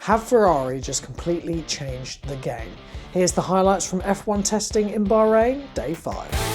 Have Ferrari just completely changed the game? Here's the highlights from F1 testing in Bahrain, day 5.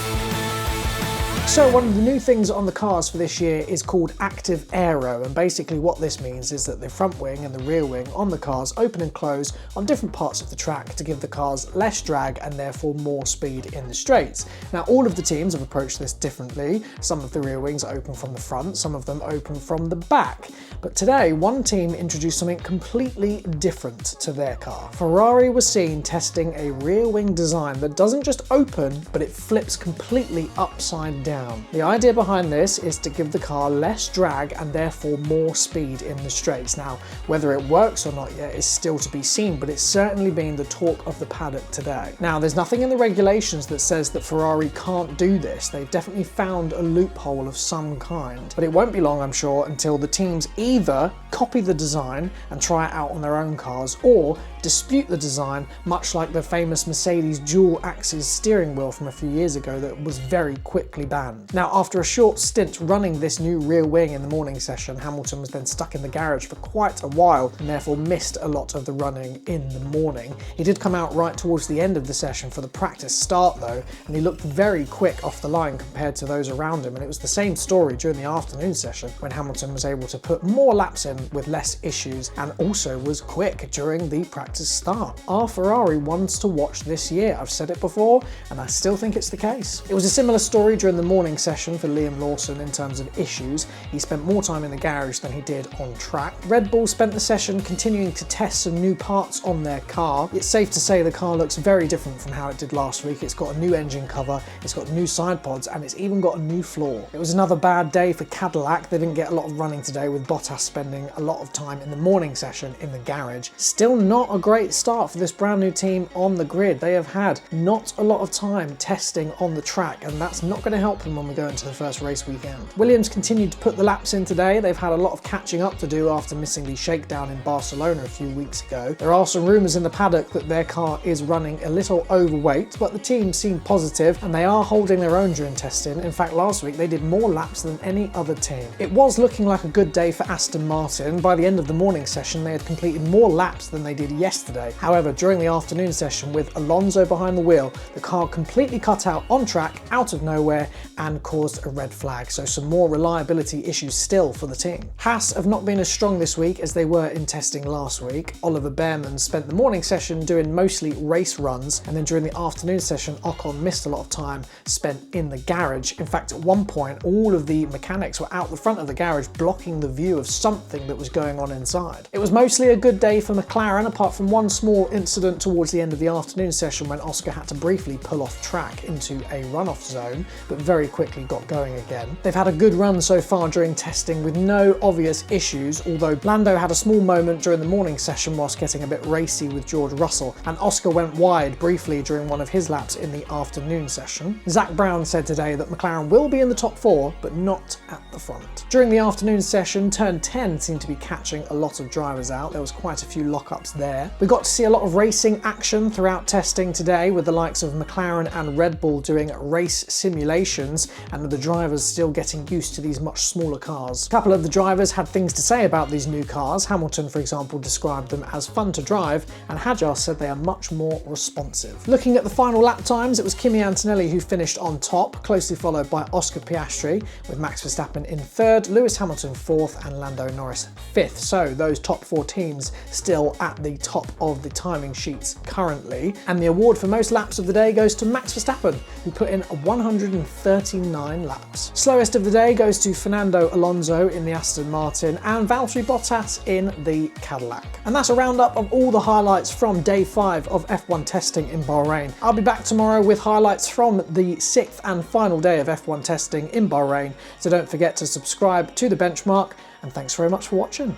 So one of the new things on the cars for this year is called active aero, and basically what this means is that the front wing and the rear wing on the cars open and close on different parts of the track to give the cars less drag and therefore more speed in the straights. Now all of the teams have approached this differently. Some of the rear wings are open from the front, some of them open from the back. But today one team introduced something completely different to their car. Ferrari was seen testing a rear wing design that doesn't just open, but it flips completely upside down. The idea behind this is to give the car less drag and therefore more speed in the straights. Now, whether it works or not yet is still to be seen, but it's certainly been the talk of the paddock today. Now, there's nothing in the regulations that says that Ferrari can't do this. They've definitely found a loophole of some kind, but it won't be long, I'm sure, until the teams either copy the design and try it out on their own cars, or dispute the design, much like the famous Mercedes dual axis steering wheel from a few years ago that was very quickly banned. Now, after a short stint running this new rear wing in the morning session, Hamilton was then stuck in the garage for quite a while and therefore missed a lot of the running in the morning. He did come out right towards the end of the session for the practice start though, and he looked very quick off the line compared to those around him, and it was the same story during the afternoon session when Hamilton was able to put more laps in with less issues and also was quick during the practice start. Are Ferrari ones to watch this year? I've said it before and I still think it's the case. It was a similar story during the morning session for Liam Lawson in terms of issues. He spent more time in the garage than he did on track. Red Bull spent the session continuing to test some new parts on their car. It's safe to say the car looks very different from how it did last week. It's got a new engine cover, it's got new side pods, and it's even got a new floor. It was another bad day for Cadillac. They didn't get a lot of running today, with Bottas spending a lot of time in the morning session in the garage. Still not a great start for this brand new team on the grid. They have had not a lot of time testing on the track, and that's not going to help them when we go into the first race weekend. Williams continued to put the laps in today. They've had a lot of catching up to do after missing the shakedown in Barcelona a few weeks ago. There are some rumours in the paddock that their car is running a little overweight, but the team seem positive and they are holding their own during testing. In fact, last week they did more laps than any other team. It was looking like a good day for Aston Martin. By the end of the morning session, they had completed more laps than they did yesterday. However, during the afternoon session with Alonso behind the wheel, the car completely cut out on track out of nowhere and caused a red flag, so some more reliability issues still for the team. Haas have not been as strong this week as they were in testing last week. Oliver Behrman spent the morning session doing mostly race runs, and then during the afternoon session Ocon missed a lot of time spent in the garage. In fact, at one point all of the mechanics were out the front of the garage blocking the view of something that was going on inside. It was mostly a good day for McLaren, apart from one small incident towards the end of the afternoon session when Oscar had to briefly pull off track into a runoff zone, but very quickly got going again. They've had a good run so far during testing with no obvious issues, although Lando had a small moment during the morning session whilst getting a bit racy with George Russell, and Oscar went wide briefly during one of his laps in the afternoon session. Zach Brown said today that McLaren will be in the top 4, but not at the front. During the afternoon session, turn 10 seemed to be catching a lot of drivers out. There was quite a few lockups there. We got to see a lot of racing action throughout testing today, with the likes of McLaren and Red Bull doing race simulations, and the drivers still getting used to these much smaller cars. A couple of the drivers had things to say about these new cars. Hamilton, for example, described them as fun to drive, and Hadjar said they are much more responsive. Looking at the final lap times, it was Kimi Antonelli who finished on top, closely followed by Oscar Piastri, with Max Verstappen in 3rd, Lewis Hamilton 4th, and Lando Norris 5th. So those top 4 teams still at the top of the timing sheets currently. And the award for most laps of the day goes to Max Verstappen, who put in 139 laps. Slowest of the day goes to Fernando Alonso in the Aston Martin and Valtteri Bottas in the Cadillac. And that's a roundup of all the highlights from day 5 of F1 testing in Bahrain. I'll be back tomorrow with highlights from the 6th and final day of F1 testing in Bahrain, so don't forget to subscribe to The Benchmark, and thanks very much for watching.